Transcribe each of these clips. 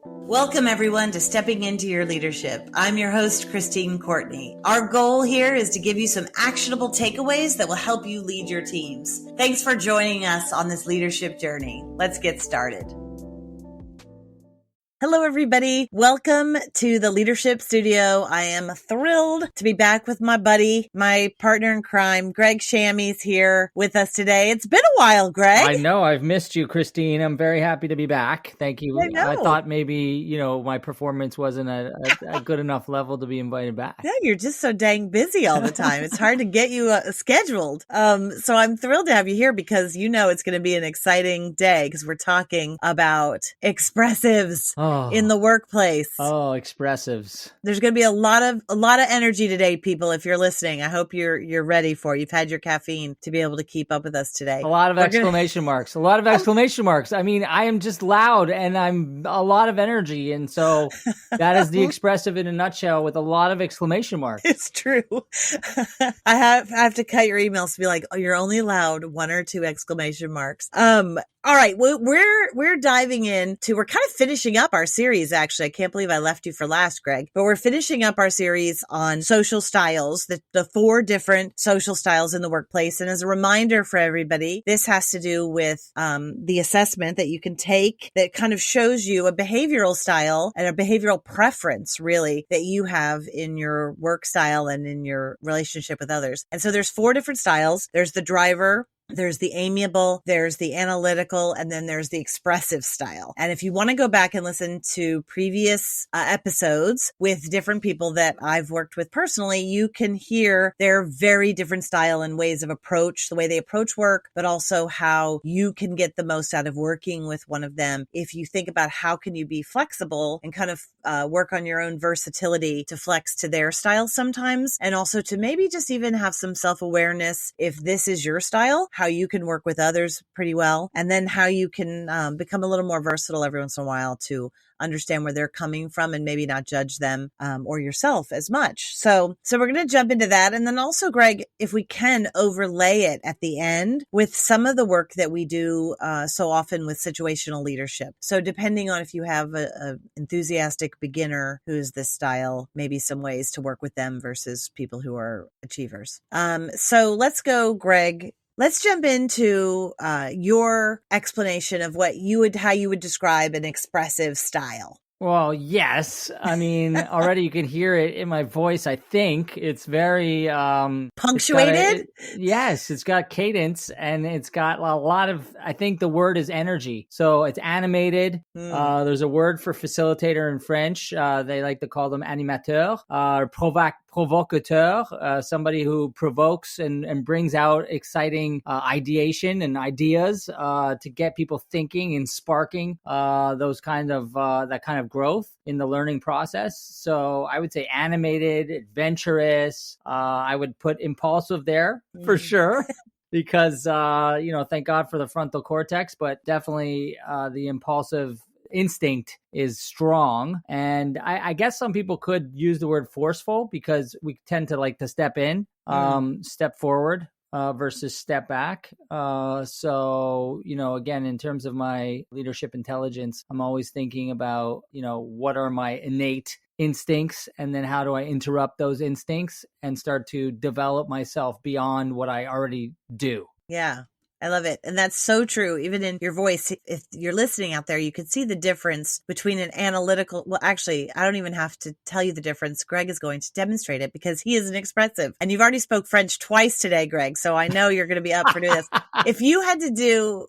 Welcome, everyone, to Stepping Into Your Leadership. I'm your host, Christine Courtney. Our goal here is to give you some actionable takeaways that will help you lead your teams. Thanks for joining us on this leadership journey. Let's get started. Hello, everybody. Welcome to the Leadership Studio. I am thrilled to be back with my buddy, my partner in crime, Greg Shamie's here with us today. It's been a while, Greg. I know. I've missed you, Christine. I'm very happy to be back. Thank you. I thought maybe, my performance wasn't a good enough level to be invited back. Yeah, you're just so dang busy all the time. It's hard to get you scheduled. So I'm thrilled to have you here because it's going to be an exciting day because we're talking about expressives. In the workplace. Oh, expressives. There's going to be a lot of energy today, people. If you're listening, I hope you're ready for it. You've had your caffeine to be able to keep up with us today. A lot of exclamation marks. A lot of exclamation marks. I mean, I am just loud and I'm a lot of energy. And so that is the expressive in a nutshell with a lot of exclamation marks. It's true. I have to cut your emails to be like, oh, you're only allowed 1 or 2 exclamation marks. All right. We're diving into, we're kind of finishing up our series. Actually, I can't believe I left you for last, Greg, but we're finishing up our series on social styles, the 4 different social styles in the workplace. And as a reminder for everybody, this has to do with, the assessment that you can take that kind of shows you a behavioral style and a behavioral preference really that you have in your work style and in your relationship with others. And so there's 4 different styles. There's the driver, there's the amiable, there's the analytical, and then there's the expressive style. And if you want to go back and listen to previous episodes with different people that I've worked with personally, you can hear their very different style and ways of approach, the way they approach work, but also how you can get the most out of working with one of them. If you think about how can you be flexible and kind of work on your own versatility to flex to their style sometimes, and also to maybe just even have some self-awareness if this is your style, how you can work with others pretty well, and then how you can become a little more versatile every once in a while to understand where they're coming from and maybe not judge them or yourself as much. So we're going to jump into that. And then also, Greg, if we can overlay it at the end with some of the work that we do so often with situational leadership. So depending on if you have a enthusiastic beginner who's this style, maybe some ways to work with them versus people who are achievers. So let's go, Greg. Let's jump into your explanation of how you would describe an expressive style. Well, yes. I mean, already you can hear it in my voice. I think it's very punctuated. It's got cadence and it's got a lot of, I think the word is energy. So it's animated. There's a word for facilitator in French. They like to call them animateur, provocateur, somebody who provokes and brings out exciting ideation and ideas to get people thinking and sparking that kind of growth in the learning process. So I would say animated, adventurous. I would put impulsive there for sure. Because, thank God for the frontal cortex, but definitely the impulsive instinct is strong. And I guess some people could use the word forceful because we tend to like to step in, step forward versus step back. So, again, in terms of my leadership intelligence, I'm always thinking about, what are my innate instincts and then how do I interrupt those instincts and start to develop myself beyond what I already do. Yeah. I love it. And that's so true. Even in your voice, if you're listening out there, you can see the difference between an analytical. Well, actually, I don't even have to tell you the difference. Greg is going to demonstrate it because he is an expressive. And you've already spoke French twice today, Greg. So I know you're going to be up for doing this. If you had to do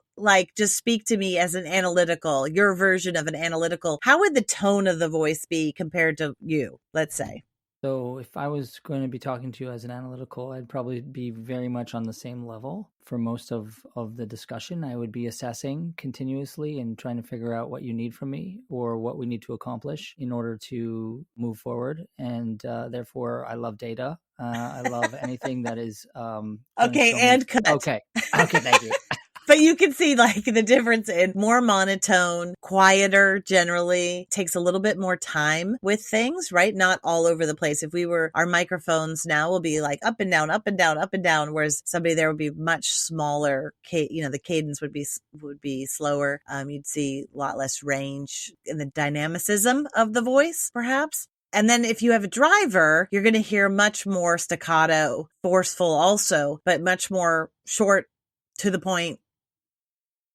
just speak to me as an analytical, your version of an analytical, how would the tone of the voice be compared to you, let's say? So if I was going to be talking to you as an analytical, I'd probably be very much on the same level for most of the discussion. I would be assessing continuously and trying to figure out what you need from me or what we need to accomplish in order to move forward. And therefore, I love data. I love anything that is... Okay, and cut. Okay, thank you. But you can see like the difference in more monotone, quieter generally, takes a little bit more time with things, right? Not all over the place. If we were, our microphones now will be like up and down, up and down, up and down, whereas somebody there would be much smaller, the cadence would be slower. You'd see a lot less range in the dynamicism of the voice, perhaps. And then if you have a driver, you're going to hear much more staccato, forceful also, but much more short, to the point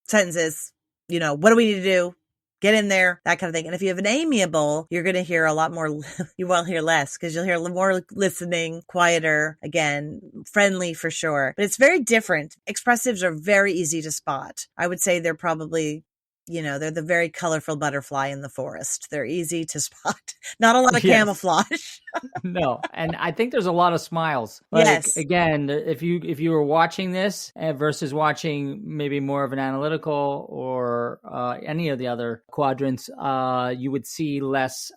sentences. What do we need to do? Get in there, that kind of thing. And if you have an amiable, you're going to hear a lot more, you will hear less because you'll hear more listening, quieter, again, friendly for sure. But it's very different. Expressives are very easy to spot. I would say they're probably, they're the very colorful butterfly in the forest. They're easy to spot. Not a lot of camouflage. No. And I think there's a lot of smiles. Yes. Again, if you were watching this versus watching maybe more of an analytical or any of the other quadrants, you would see less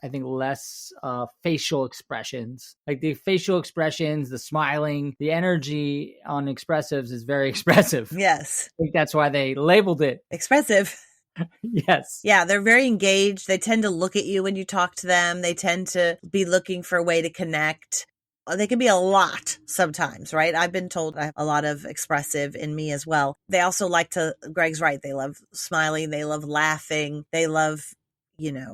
facial expressions. Like the facial expressions, the smiling, the energy on expressives is very expressive. Yes. I think that's why they labeled it expressive. Yes. Yeah, they're very engaged. They tend to look at you when you talk to them. They tend to be looking for a way to connect. They can be a lot sometimes, right? I've been told I have a lot of expressive in me as well. They also like to, Greg's right, they love smiling. They love laughing. They love,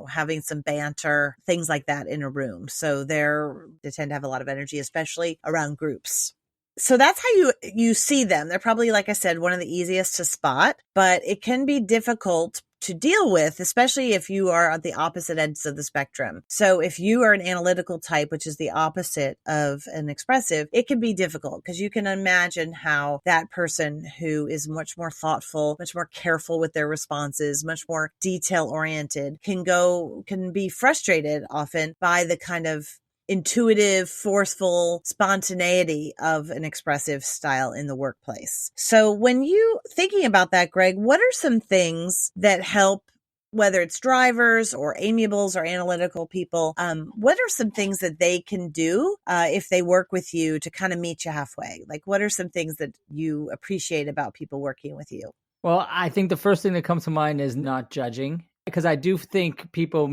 having some banter, things like that in a room. So they tend to have a lot of energy, especially around groups. So that's how you see them. They're probably, like I said, one of the easiest to spot, but it can be difficult to deal with, especially if you are at the opposite ends of the spectrum. So if you are an analytical type, which is the opposite of an expressive, it can be difficult because you can imagine how that person who is much more thoughtful, much more careful with their responses, much more detail oriented can be frustrated often by the kind of intuitive, forceful spontaneity of an expressive style in the workplace. So when you thinking about that, Greg, what are some things that help, whether it's drivers or amiables or analytical people, what are some things that they can do if they work with you to kind of meet you halfway? Like, what are some things that you appreciate about people working with you? Well, I think the first thing that comes to mind is not judging. Because I do think people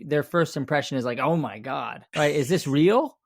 their first impression is like, oh my God, right? Is this real?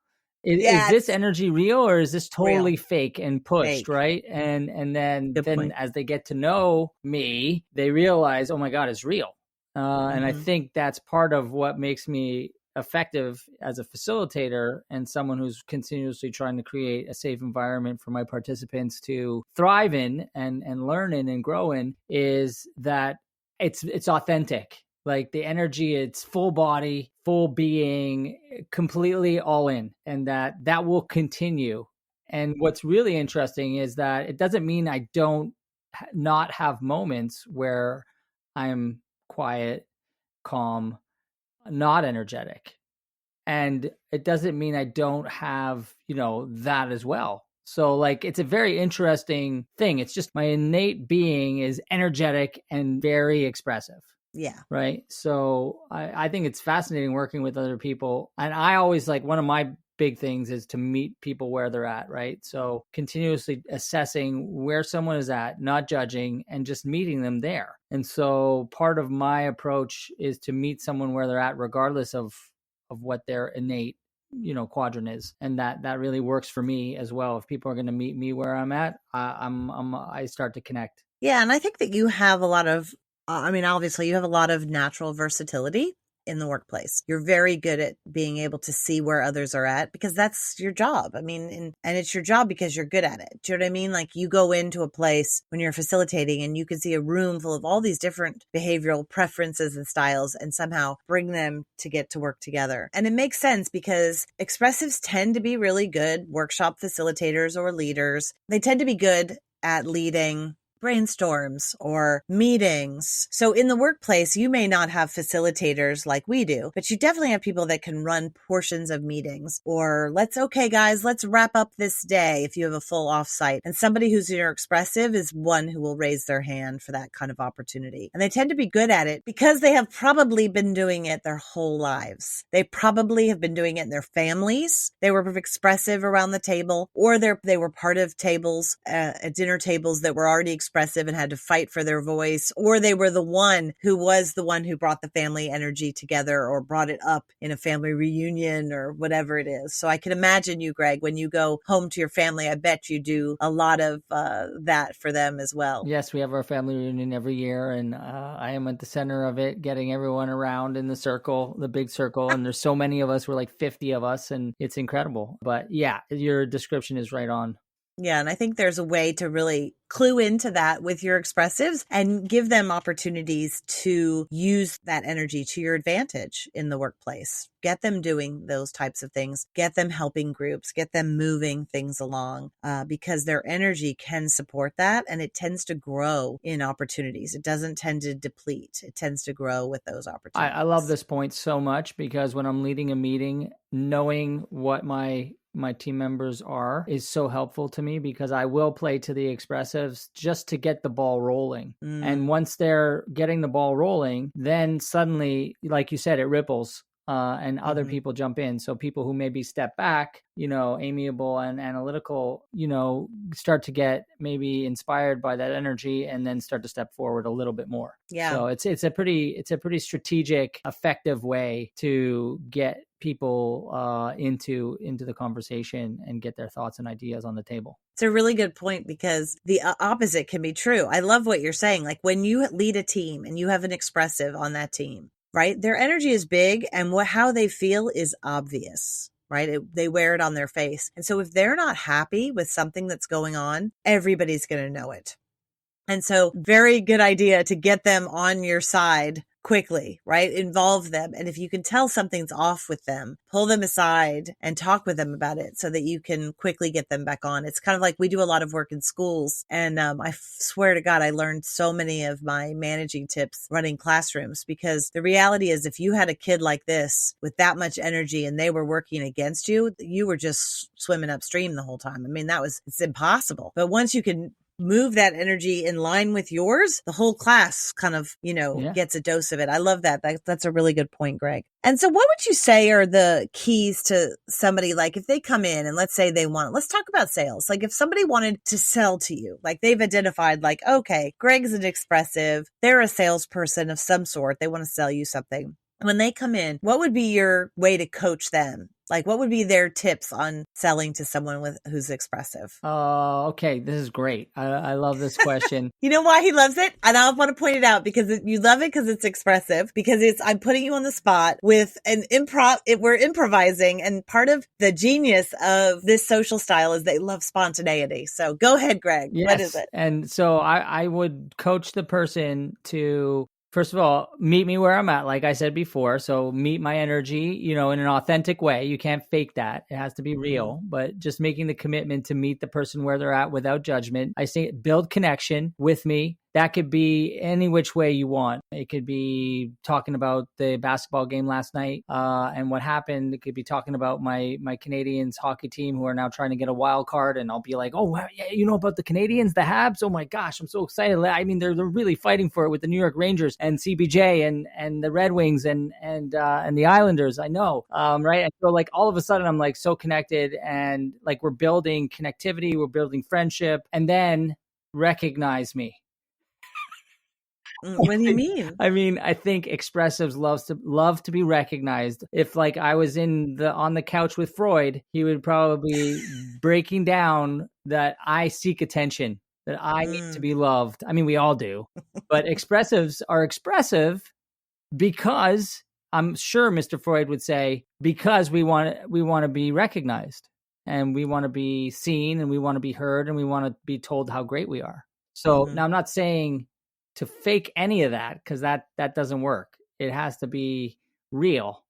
Is this energy real or is this totally fake and pushed, right? And then as they get to know me, they realize, oh my God, it's real. And I think that's part of what makes me effective as a facilitator and someone who's continuously trying to create a safe environment for my participants to thrive in and learn in and grow in, is that it's authentic. Like the energy, it's full body, full being, completely all in, and that will continue. And what's really interesting is that it doesn't mean I don't not have moments where I'm quiet, calm, not energetic. And it doesn't mean I don't have, that as well. So like, it's a very interesting thing. It's just my innate being is energetic and very expressive. Yeah. Right. So I think it's fascinating working with other people. And I always one of my big things is to meet people where they're at. Right. So continuously assessing where someone is at, not judging, and just meeting them there. And so part of my approach is to meet someone where they're at, regardless of what their innate quadrant is, and that really works for me as well. If people are going to meet me where I'm at, I start to connect. Yeah, and I think that you have a lot of obviously you have a lot of natural versatility in the workplace. You're very good at being able to see where others are at because that's your job. I mean, and it's your job because you're good at it. Do you know what I mean? Like you go into a place when you're facilitating and you can see a room full of all these different behavioral preferences and styles and somehow bring them to get to work together. And it makes sense because expressives tend to be really good workshop facilitators or leaders. They tend to be good at leading brainstorms or meetings. So in the workplace, you may not have facilitators like we do, but you definitely have people that can run portions of meetings or okay, guys, let's wrap up this day if you have a full offsite. And somebody who's your expressive is one who will raise their hand for that kind of opportunity. And they tend to be good at it because they have probably been doing it their whole lives. They probably have been doing it in their families. They were expressive around the table, or they were part of tables, at dinner tables that were already expressive and had to fight for their voice, or they were the one who brought the family energy together or brought it up in a family reunion or whatever it is. So I can imagine you, Greg, when you go home to your family, I bet you do a lot of that for them as well. Yes, we have our family reunion every year, and I am at the center of it, getting everyone around in the circle, the big circle. And there's so many of us, we're like 50 of us, and it's incredible. But yeah, your description is right on. Yeah. And I think there's a way to really clue into that with your expressives and give them opportunities to use that energy to your advantage in the workplace. Get them doing those types of things, get them helping groups, get them moving things along, because their energy can support that. And it tends to grow in opportunities. It doesn't tend to deplete. It tends to grow with those opportunities. I love this point so much, because when I'm leading a meeting, knowing what my team members is so helpful to me, because I will play to the expressives just to get the ball rolling. And once they're getting the ball rolling, then suddenly, like you said, it ripples. And other people jump in. So people who maybe step back, amiable and analytical, start to get maybe inspired by that energy and then start to step forward a little bit more. Yeah. So it's a pretty strategic, effective way to get people into the conversation and get their thoughts and ideas on the table. It's a really good point, because the opposite can be true. I love what you're saying. Like when you lead a team and you have an expressive on that team, right? Their energy is big, and how they feel is obvious, right? They wear it on their face. And so if they're not happy with something that's going on, everybody's going to know it. And so very good idea to get them on your side quickly, right? Involve them. And if you can tell something's off with them, pull them aside and talk with them about it so that you can quickly get them back on. It's kind of like we do a lot of work in schools. And I swear to God, I learned so many of my managing tips running classrooms, because the reality is if you had a kid like this with that much energy and they were working against you, you were just swimming upstream the whole time. I mean, it's impossible. But once you can move that energy in line with yours, the whole class kind of, gets a dose of it. I love that. That's a really good point, Greg. And so what would you say are the keys to somebody, like if they come in and let's say let's talk about sales. Like if somebody wanted to sell to you, like they've identified like, okay, Greg's an expressive, they're a salesperson of some sort, they want to sell you something. When they come in, what would be your way to coach them? Like, what would be their tips on selling to someone who's expressive? Okay. This is great. I love this question. You know why he loves it? And I want to point it out, because you love it because it's expressive, because I'm putting you on the spot with an we're improvising. And part of the genius of this social style is they love spontaneity. So go ahead, Greg. Yes. What is it? And so I would coach the person to, first of all, meet me where I'm at, like I said before. So meet my energy, in an authentic way. You can't fake that. It has to be real, but just making the commitment to meet the person where they're at without judgment. I say build connection with me. That could be any which way you want. It could be talking about the basketball game last night and what happened. It could be talking about my Canadians hockey team who are now trying to get a wild card. And I'll be like, oh, yeah, you know about the Canadians, the Habs? Oh my gosh, I'm so excited. I mean, they're really fighting for it with the New York Rangers and CBJ and the Red Wings and the Islanders. I know, right? And so like all of a sudden I'm like so connected, and like we're building connectivity, we're building friendship, and then recognize me. What do you mean? I mean, I think expressives love to be recognized. If like I was on the couch with Freud, he would probably be breaking down that I seek attention, that I need to be loved. I mean, we all do, but expressives are expressive because I'm sure Mr. Freud would say, because we want to be recognized, and we want to be seen, and we want to be heard, and we want to be told how great we are. So now I'm not saying to fake any of that, because that doesn't work. It has to be real.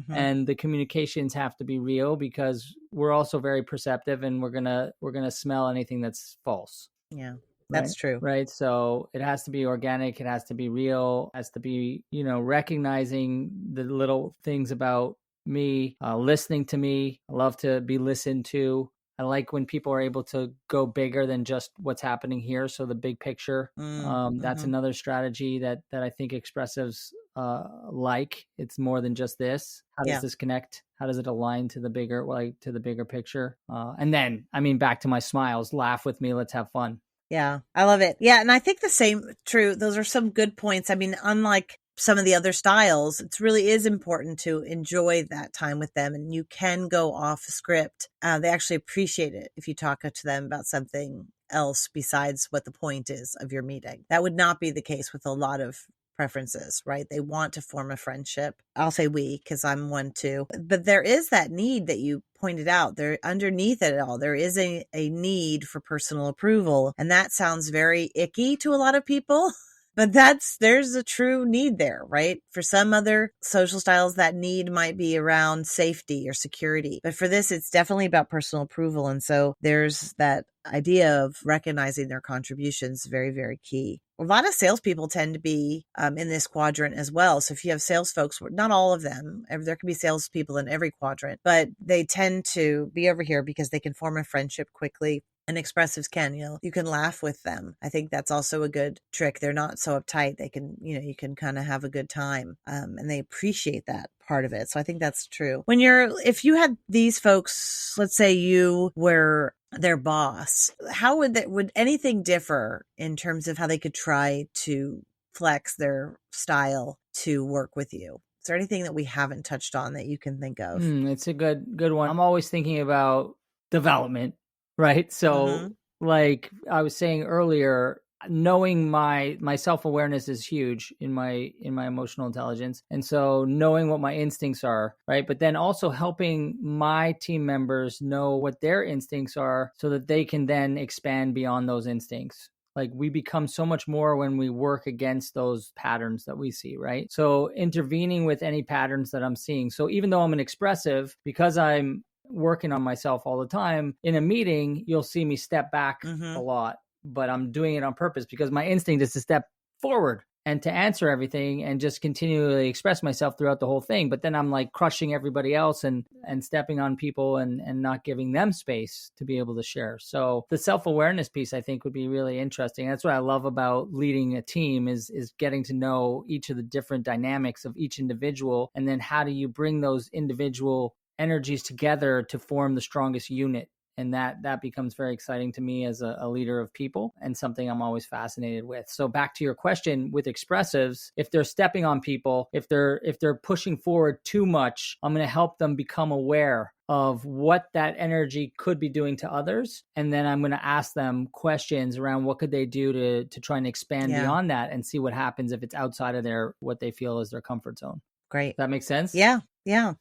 And the communications have to be real, because we're also very perceptive, and we're gonna smell anything that's false. Yeah, that's true. Right. So it has to be organic. It has to be real. It has to be, recognizing the little things about me, listening to me. I love to be listened to. I like when people are able to go bigger than just what's happening here. So the big picture, that's another strategy that I think expressives like. It's more than just this. How does this connect? How does it align to the bigger picture? And then, I mean, back to my smiles, laugh with me. Let's have fun. Yeah, I love it. Yeah, and I think the same true. Those are some good points. I mean, unlike some of the other styles, it really is important to enjoy that time with them, and you can go off script. They actually appreciate it if you talk to them about something else besides what the point is of your meeting. That would not be the case with a lot of preferences, right? They want to form a friendship. I'll say we, because I'm one too. But there is that need that you pointed out. There, underneath it all, there is a need for personal approval. And that sounds very icky to a lot of people. But there's a true need there, right? For some other social styles, that need might be around safety or security. But for this, it's definitely about personal approval. And so there's that idea of recognizing their contributions, very, very key. A lot of salespeople tend to be in this quadrant as well. So if you have sales folks, not all of them, there can be salespeople in every quadrant, but they tend to be over here because they can form a friendship quickly. And expressives can, you can laugh with them. I think that's also a good trick. They're not so uptight. They can, you can kind of have a good time. And they appreciate that part of it. So I think that's true. If you had these folks, let's say you were their boss, how would anything differ in terms of how they could try to flex their style to work with you? Is there anything that we haven't touched on that you can think of? It's a good one. I'm always thinking about development, right? So like I was saying earlier, knowing my self-awareness is huge in my emotional intelligence. And so knowing what my instincts are, right? But then also helping my team members know what their instincts are so that they can then expand beyond those instincts. Like we become so much more when we work against those patterns that we see, right? So intervening with any patterns that I'm seeing. So even though I'm an expressive, because I'm working on myself all the time, in a meeting, you'll see me step back a lot, but I'm doing it on purpose because my instinct is to step forward and to answer everything and just continually express myself throughout the whole thing. But then I'm like crushing everybody else and stepping on people and not giving them space to be able to share. So the self-awareness piece, I think, would be really interesting. That's what I love about leading a team is getting to know each of the different dynamics of each individual. And then how do you bring those individual energies together to form the strongest unit? And that becomes very exciting to me as a leader of people and something I'm always fascinated with. So back to your question with expressives, if they're stepping on people, if they're pushing forward too much, I'm going to help them become aware of what that energy could be doing to others. And then I'm going to ask them questions around what could they do to try and expand beyond that and see what happens if it's outside of what they feel is their comfort zone. Great. Does that make sense? Yeah. Yeah.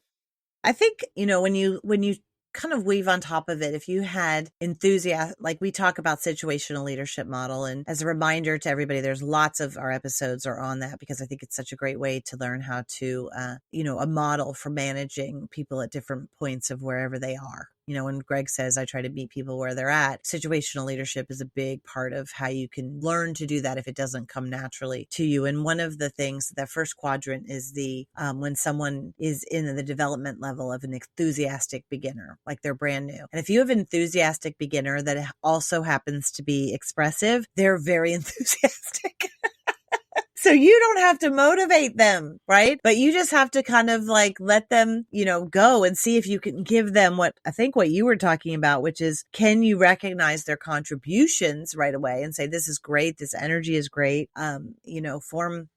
I think, when you kind of weave on top of it, if you had enthusiasm, like we talk about situational leadership model, and as a reminder to everybody, there's lots of our episodes are on that because I think it's such a great way to learn how to, a model for managing people at different points of wherever they are. When Greg says, I try to meet people where they're at, situational leadership is a big part of how you can learn to do that if it doesn't come naturally to you. And one of the things, that first quadrant is when someone is in the development level of an enthusiastic beginner, like they're brand new. And if you have an enthusiastic beginner that also happens to be expressive, they're very enthusiastic. So you don't have to motivate them, right? But you just have to kind of like let them, go and see if you can give them what you were talking about, which is, can you recognize their contributions right away and say, this is great. This energy is great. Form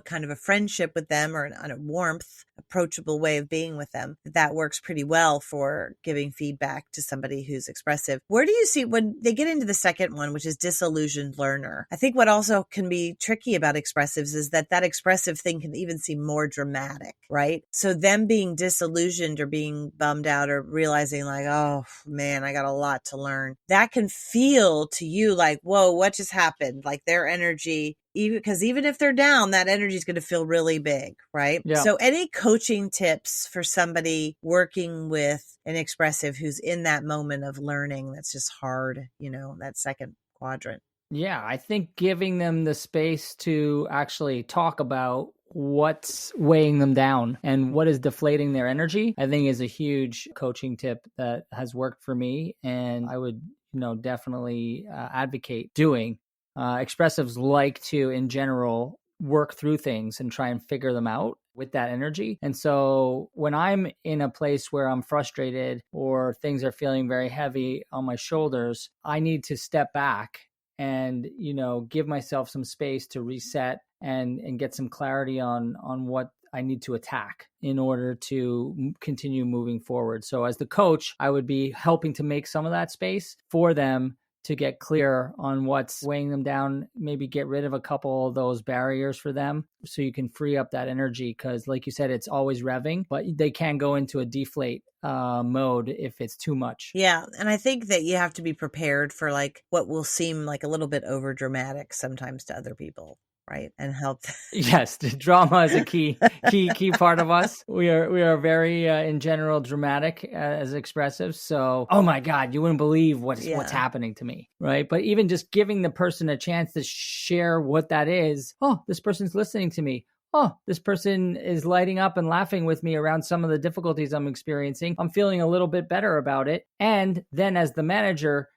kind of a friendship with them or a warmth, approachable way of being with them. That works pretty well for giving feedback to somebody who's expressive. Where do you see when they get into the second one, which is disillusioned learner? I think what also can be tricky about expressives is that expressive thing can even seem more dramatic, right? So them being disillusioned or being bummed out or realizing like, oh man, I got a lot to learn. That can feel to you like, whoa, what just happened? Like their energy, even if they're down, that energy is going to feel really big, right? Yeah. So any coaching tips for somebody working with an expressive who's in that moment of learning that's just hard, that second quadrant? Yeah, I think giving them the space to actually talk about what's weighing them down and what is deflating their energy, I think is a huge coaching tip that has worked for me. And I would, definitely advocate doing. Expressives like to, in general, work through things and try and figure them out with that energy. And so when I'm in a place where I'm frustrated or things are feeling very heavy on my shoulders, I need to step back and, give myself some space to reset and get some clarity on what I need to attack in order to continue moving forward. So as the coach, I would be helping to make some of that space for them to get clear on what's weighing them down, maybe get rid of a couple of those barriers for them so you can free up that energy. Because like you said, it's always revving, but they can go into a deflate mode if it's too much. Yeah. And I think that you have to be prepared for like what will seem like a little bit over dramatic sometimes to other people. Right. And help. Yes. The drama is a key part of us. We are very, in general, dramatic as expressive. So, oh my God, you wouldn't believe what's happening to me. Right. But even just giving the person a chance to share what that is. Oh, this person's listening to me. Oh, this person is lighting up and laughing with me around some of the difficulties I'm experiencing. I'm feeling a little bit better about it. And then as the manager,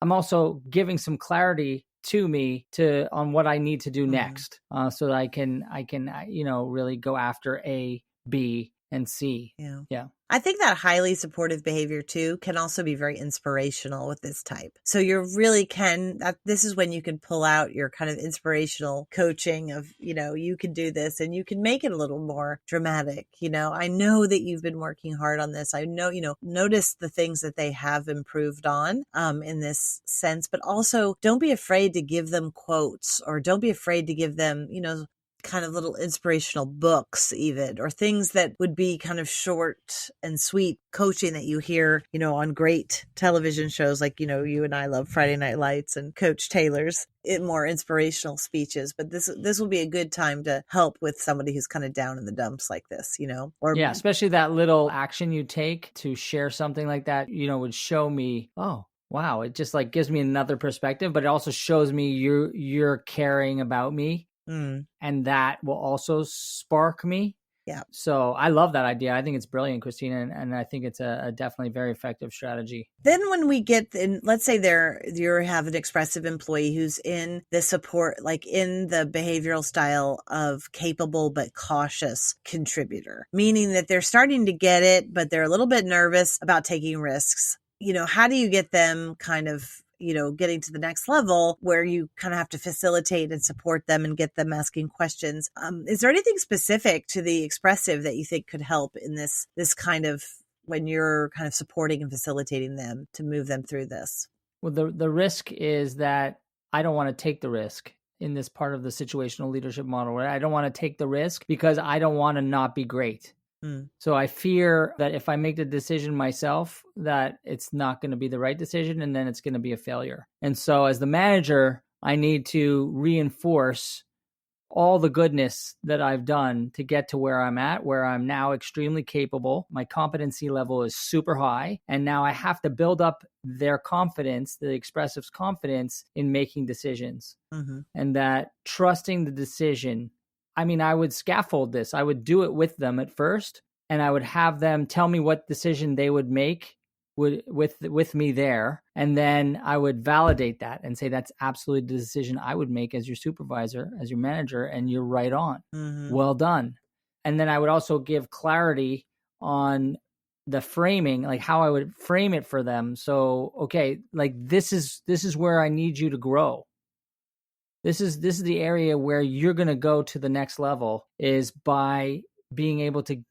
I'm also giving some clarity to me on what I need to do next, so that I can really go after A, B, and C. Yeah. I think that highly supportive behavior too can also be very inspirational with this type. So this is when you can pull out your kind of inspirational coaching of, you can do this and you can make it a little more dramatic. I know that you've been working hard on this. I know, notice the things that they have improved on, in this sense, but also don't be afraid to give them quotes, or don't be afraid to give them, kind of little inspirational books even, or things that would be kind of short and sweet coaching that you hear, on great television shows like, you and I love Friday Night Lights and Coach Taylor's more inspirational speeches. But this will be a good time to help with somebody who's kind of down in the dumps like this, or especially that little action you take to share something like that, would show me, oh, wow, it just like gives me another perspective, but it also shows me you're caring about me. And that will also spark me. Yeah. So I love that idea. I think it's brilliant, Christina. And I think it's a definitely very effective strategy. Then when we get in, let's say you have an expressive employee who's in the support, like in the behavioral style of capable but cautious contributor, meaning that they're starting to get it, but they're a little bit nervous about taking risks. How do you get them kind of getting to the next level where you kind of have to facilitate and support them and get them asking questions? Is there anything specific to the expressive that you think could help in this kind of, when you're kind of supporting and facilitating them to move them through this? Well, the risk is that I don't want to take the risk in this part of the situational leadership model, right? I don't want to take the risk because I don't want to not be great. So I fear that if I make the decision myself, that it's not going to be the right decision, and then it's going to be a failure. And so as the manager, I need to reinforce all the goodness that I've done to get to where I'm at, where I'm now extremely capable. My competency level is super high. And now I have to build up their confidence, the expressive's confidence in making decisions. And that trusting the decision, I would scaffold this. I would do it with them at first, and I would have them tell me what decision they would make with me there. And then I would validate that and say, that's absolutely the decision I would make as your supervisor, as your manager, and you're right on. Well done. And then I would also give clarity on the framing, like how I would frame it for them. So, okay, like this is where I need you to grow. This is the area where you're going to go to the next level, is by being able to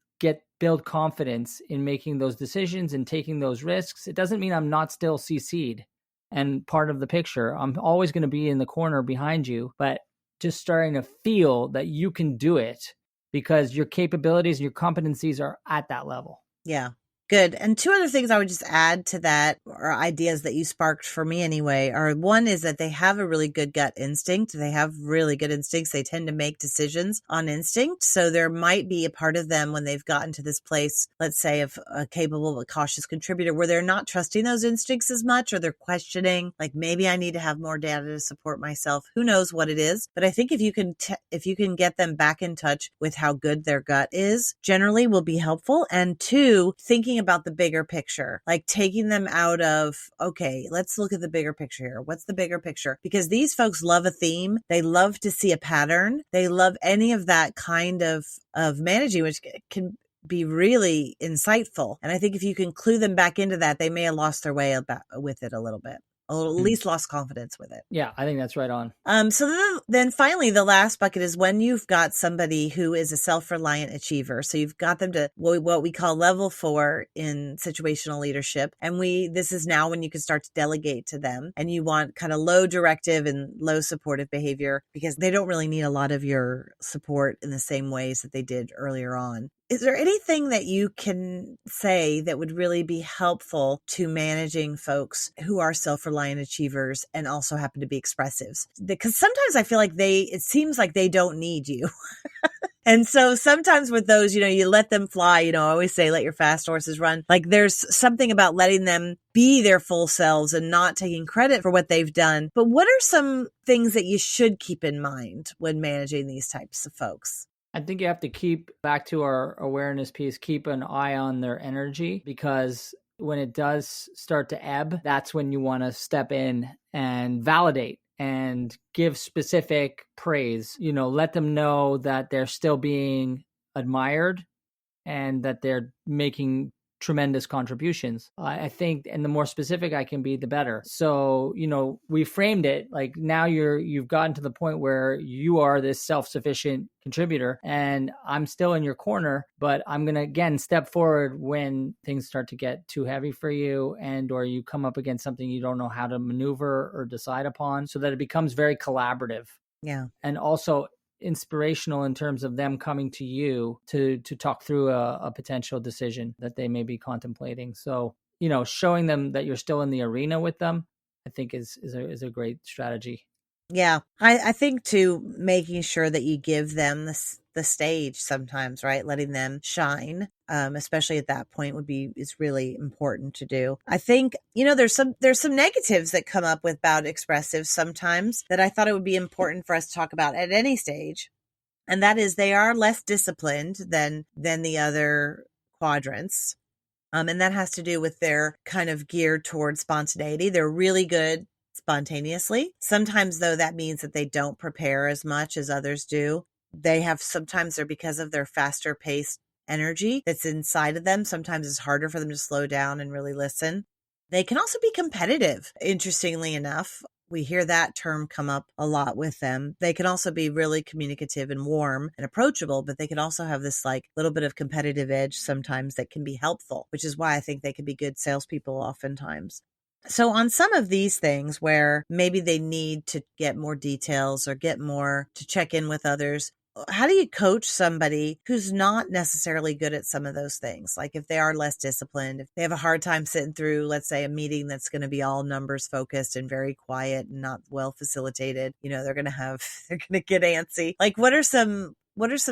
build confidence in making those decisions and taking those risks. It doesn't mean I'm not still CC'd and part of the picture. I'm always going to be in the corner behind you, but just starting to feel that you can do it because your capabilities and your competencies are at that level. Yeah. Good. And two other things I would just add to that, or ideas that you sparked for me anyway, are one is that they have a really good gut instinct. They have really good instincts. They tend to make decisions on instinct. So there might be a part of them when they've gotten to this place, let's say of a capable but cautious contributor, where they're not trusting those instincts as much, or they're questioning, like, maybe I need to have more data to support myself. Who knows what it is? But I think if you can get them back in touch with how good their gut is, generally will be helpful. And two, thinking about the bigger picture, like taking them out of, okay, let's look at the bigger picture here. What's the bigger picture? Because these folks love a theme. They love to see a pattern. They love any of that kind of managing, which can be really insightful. And I think if you can clue them back into that, they may have lost their way with it a little bit. at least lost confidence with it. Yeah, I think that's right on. So then finally, the last bucket is when you've got somebody who is a self-reliant achiever. So you've got them to what we call level 4 in situational leadership. And this is now when you can start to delegate to them, and you want kind of low directive and low supportive behavior because they don't really need a lot of your support in the same ways that they did earlier on. Is there anything that you can say that would really be helpful to managing folks who are self-reliant achievers and also happen to be expressives? Because sometimes I feel like it seems like they don't need you. And so sometimes with those, you let them fly. I always say, let your fast horses run. Like there's something about letting them be their full selves and not taking credit for what they've done. But what are some things that you should keep in mind when managing these types of folks? I think you have to keep back to our awareness piece, keep an eye on their energy, because when it does start to ebb, that's when you want to step in and validate and give specific praise. Let them know that they're still being admired and that they're making tremendous contributions. I think, and the more specific I can be, the better. So, we framed it like now you've gotten to the point where you are this self-sufficient contributor and I'm still in your corner, but I'm going to again step forward when things start to get too heavy for you or you come up against something you don't know how to maneuver or decide upon, so that it becomes very collaborative. Yeah. And also inspirational in terms of them coming to you to talk through a potential decision that they may be contemplating. So, showing them that you're still in the arena with them, I think is a great strategy. Yeah. I think too, making sure that you give them the stage sometimes, right? Letting them shine, especially at that point is really important to do. I think, there's some negatives that come up with about expressives sometimes that I thought it would be important for us to talk about at any stage. And that is they are less disciplined than the other quadrants. And that has to do with their kind of geared towards spontaneity. They're really good spontaneously. Sometimes, though, that means that they don't prepare as much as others do. Sometimes they're because of their faster paced energy that's inside of them. Sometimes it's harder for them to slow down and really listen. They can also be competitive, interestingly enough. We hear that term come up a lot with them. They can also be really communicative and warm and approachable, but they can also have this little bit of competitive edge sometimes that can be helpful, which is why I think they can be good salespeople oftentimes. So on some of these things where maybe they need to get more details or get more to check in with others, how do you coach somebody who's not necessarily good at some of those things? Like if they are less disciplined, if they have a hard time sitting through, let's say, a meeting that's going to be all numbers focused and very quiet and not well facilitated, they're going to get antsy. Like what are some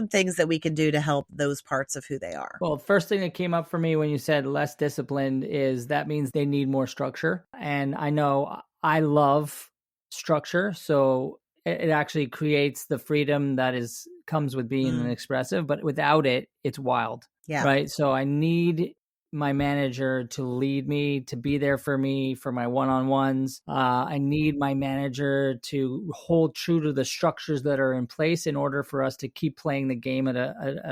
things that we can do to help those parts of who they are? Well, first thing that came up for me when you said less disciplined is that means they need more structure. And I know I love structure. So it actually creates the freedom that comes with being an expressive, but without it, it's wild. Yeah. Right. So I need my manager to lead me, to be there for me, for my one-on-ones. I need my manager to hold true to the structures that are in place in order for us to keep playing the game at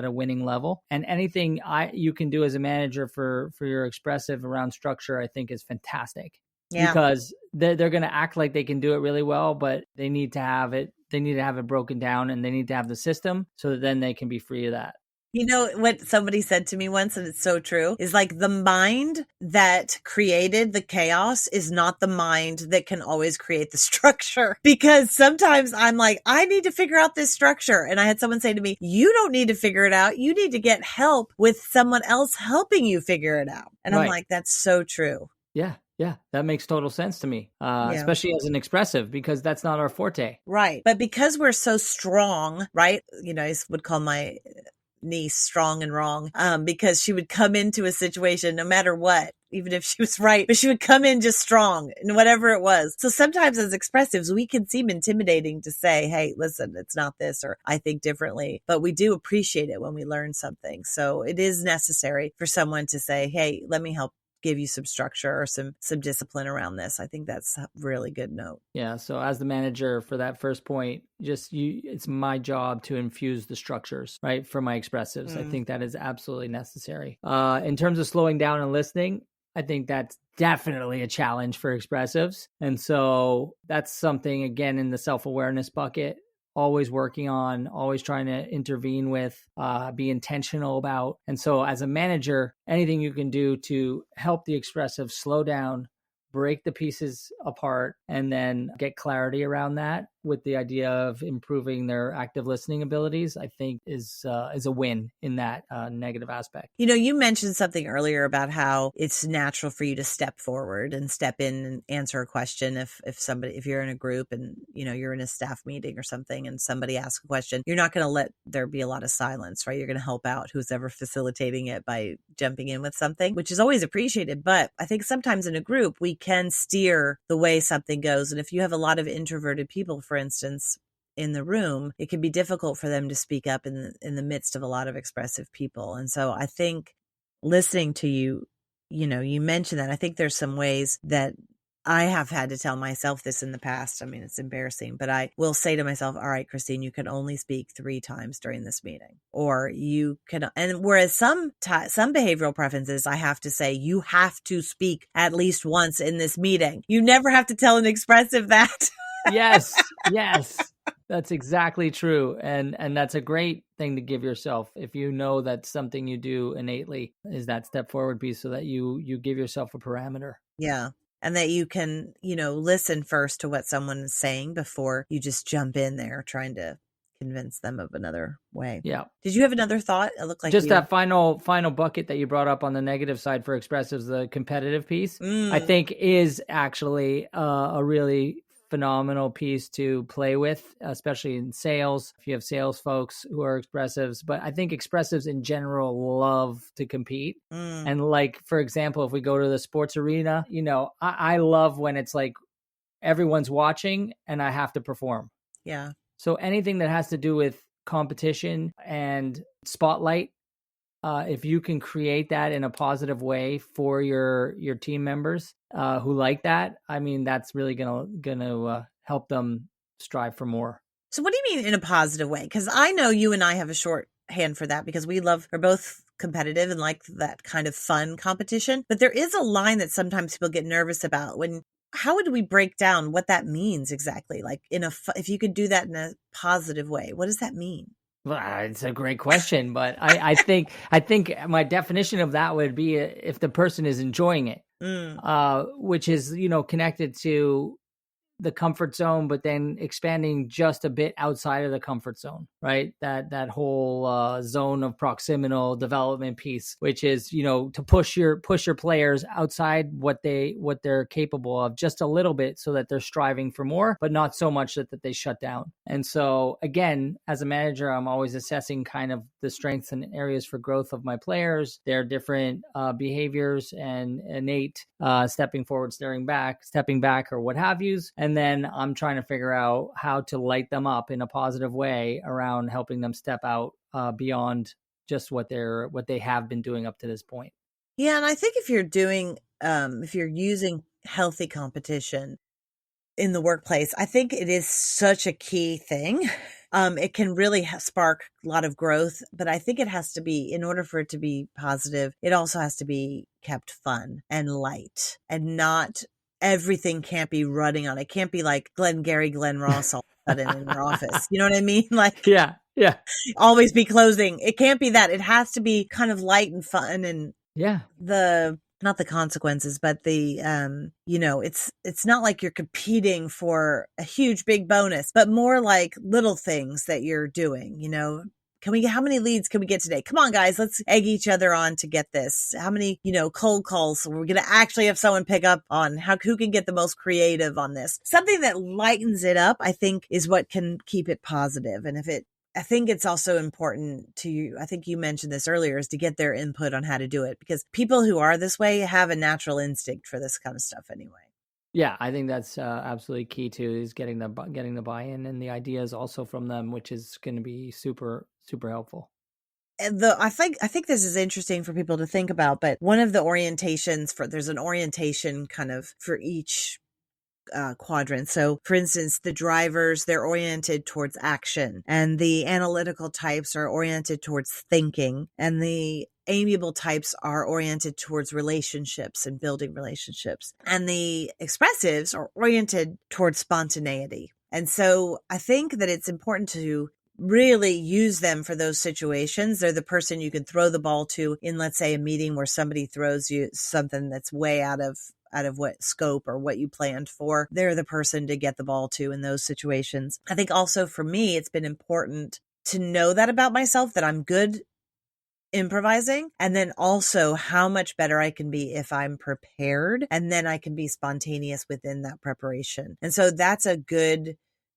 a winning level. And anything you can do as a manager for your expressive around structure, I think is fantastic. Yeah. Because they're going to act like they can do it really well, but they need to have it. They need to have it broken down, and they need to have the system so that then they can be free of that. You know what somebody said to me once, and it's so true, is like the mind that created the chaos is not the mind that can always create the structure. Because sometimes I'm like, I need to figure out this structure. And I had someone say to me, you don't need to figure it out. You need to get help with someone else helping you figure it out. And I'm like, that's so true. Yeah, that makes total sense to me, especially as an expressive, because that's not our forte. Right. But because we're so strong, right? I would call my niece strong and wrong, because she would come into a situation no matter what, even if she was right, but she would come in just strong and whatever it was. So sometimes as expressives, we can seem intimidating to say, hey, listen, it's not this, or I think differently, but we do appreciate it when we learn something. So it is necessary for someone to say, hey, let me help give you some structure or some discipline around this. I think that's a really good note. Yeah. So as the manager for that first point, it's my job to infuse the structures, right, for my expressives. I think that is absolutely necessary. In terms of slowing down and listening, I think that's definitely a challenge for expressives. And so that's something, again, in the self-awareness bucket, always working on, always trying to intervene with, be intentional about. And so as a manager, anything you can do to help the expressive slow down, break the pieces apart, and then get clarity around that with the idea of improving their active listening abilities, I think is a win in that negative aspect. You mentioned something earlier about how it's natural for you to step forward and step in and answer a question if you're in a group and you're in a staff meeting or something and somebody asks a question, you're not going to let there be a lot of silence, right? You're going to help out who's ever facilitating it by jumping in with something, which is always appreciated. But I think sometimes in a group we can steer the way something goes, and if you have a lot of introverted people, for instance, in the room, it can be difficult for them to speak up in the midst of a lot of expressive people. And so I think listening to you, you mentioned that. I think there's some ways that I have had to tell myself this in the past. I mean, it's embarrassing, but I will say to myself, all right, Christine, you can only speak 3 times during this meeting, or you can, and whereas some behavioral preferences, I have to say, you have to speak at least once in this meeting. You never have to tell an expressive that. Yes. That's exactly true. And that's a great thing to give yourself. If you know that something you do innately is that step forward piece, so that you give yourself a parameter. Yeah. And that you can, listen first to what someone is saying before you just jump in there trying to convince them of another way. Yeah. Did you have another thought? It looked like just that final bucket that you brought up on the negative side for expressives, the competitive piece, I think is actually a really phenomenal piece to play with, especially in sales, if you have sales folks who are expressives. But I think expressives in general love to compete. And like, for example, if we go to the sports arena, I love when it's like everyone's watching and I have to perform. Yeah. So anything that has to do with competition and spotlight, if you can create that in a positive way for your team members who like that, I mean, that's really gonna help them strive for more. So what do you mean in a positive way? Because I know you and I have a shorthand for that, because we're both competitive and like that kind of fun competition. But there is a line that sometimes people get nervous about. How would we break down what that means exactly? Like if you could do that in a positive way, what does that mean? Well, it's a great question, but I think my definition of that would be if the person is enjoying it, which is connected to the comfort zone, but then expanding just a bit outside of the comfort zone, right? That whole zone of proximal development piece, which is to push your players outside what they're capable of just a little bit, so that they're striving for more, but not so much that they shut down. And so again, as a manager, I'm always assessing kind of the strengths and areas for growth of my players, their different behaviors and innate stepping forward, stepping back, or what have yous. And then I'm trying to figure out how to light them up in a positive way around helping them step out beyond just what they have been doing up to this point. Yeah, and I think if you're using healthy competition in the workplace, I think it is such a key thing. It can really spark a lot of growth, but I think it has to be, in order for it to be positive, it also has to be kept fun and light, and not everything can't be running on. It can't be like Glenn Ross all of a sudden in your office. You know what I mean? Like, yeah. Always be closing. It can't be that. It has to be kind of light and fun, and not the consequences, but the, it's not like you're competing for a huge big bonus, but more like little things that you're doing, how many leads can we get today? Come on, guys, let's egg each other on to get this. How many, cold calls we're going to actually have someone pick up on? Who can get the most creative on this? Something that lightens it up, I think, is what can keep it positive. And I think it's also important I think you mentioned this earlier, is to get their input on how to do it, because people who are this way have a natural instinct for this kind of stuff anyway. Yeah, I think that's absolutely key too, is getting the buy-in and the ideas also from them, which is going to be super, super helpful. I think this is interesting for people to think about, but one of the orientations there's an orientation kind of for each quadrants. So for instance, the drivers, they're oriented towards action, and the analytical types are oriented towards thinking, and the amiable types are oriented towards relationships and building relationships. And the expressives are oriented towards spontaneity. And so I think that it's important to really use them for those situations. They're the person you can throw the ball to in, let's say, a meeting where somebody throws you something that's way out of what scope or what you planned for. They're the person to get the ball to in those situations. I think also for me, it's been important to know that about myself, that I'm good improvising, and then also how much better I can be if I'm prepared, and then I can be spontaneous within that preparation. And so that's a good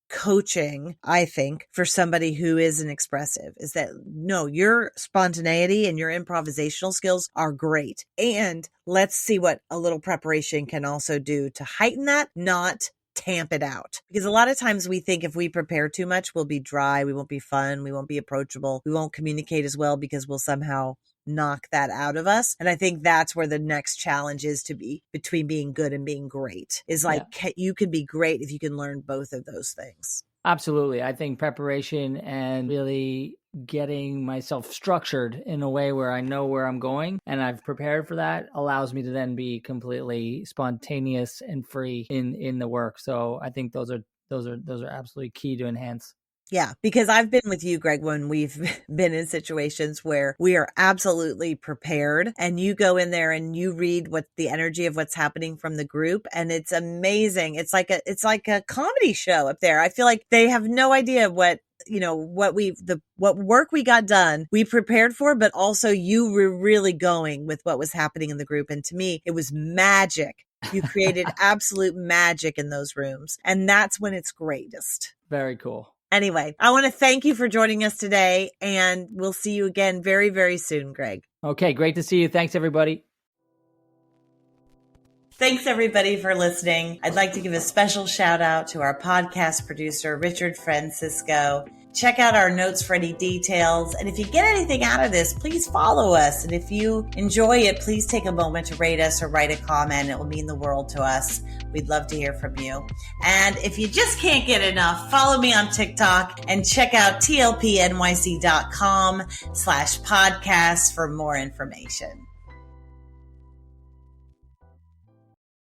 coaching, I think, for somebody who is an expressive, is that no, your spontaneity and your improvisational skills are great. And let's see what a little preparation can also do to heighten that, not tamp it out. Because a lot of times we think if we prepare too much, we'll be dry, we won't be fun, we won't be approachable, we won't communicate as well because we'll somehow knock that out of us. And I think that's where the next challenge is, to be between being good and being great, is like, you can be great if you can learn both of those things. Absolutely. I think preparation and really getting myself structured in a way where I know where I'm going and I've prepared for that allows me to then be completely spontaneous and free in the work. So I think those are absolutely key to enhance. Yeah, because I've been with you, Greg, when we've been in situations where we are absolutely prepared, and you go in there and you read what the energy of what's happening from the group, and it's amazing. It's like a comedy show up there. I feel like they have no idea what work we got done, we prepared for, but also you were really going with what was happening in the group. And to me, it was magic. You created absolute magic in those rooms, and that's when it's greatest. Very cool. Anyway, I want to thank you for joining us today, and we'll see you again very, very soon, Greg. Okay, great to see you. Thanks, everybody. Thanks, everybody, for listening. I'd like to give a special shout out to our podcast producer, Richard Francisco. Check out our notes for any details. And if you get anything out of this, please follow us. And if you enjoy it, please take a moment to rate us or write a comment. It will mean the world to us. We'd love to hear from you. And if you just can't get enough, follow me on TikTok and check out tlpnyc.com/podcast for more information.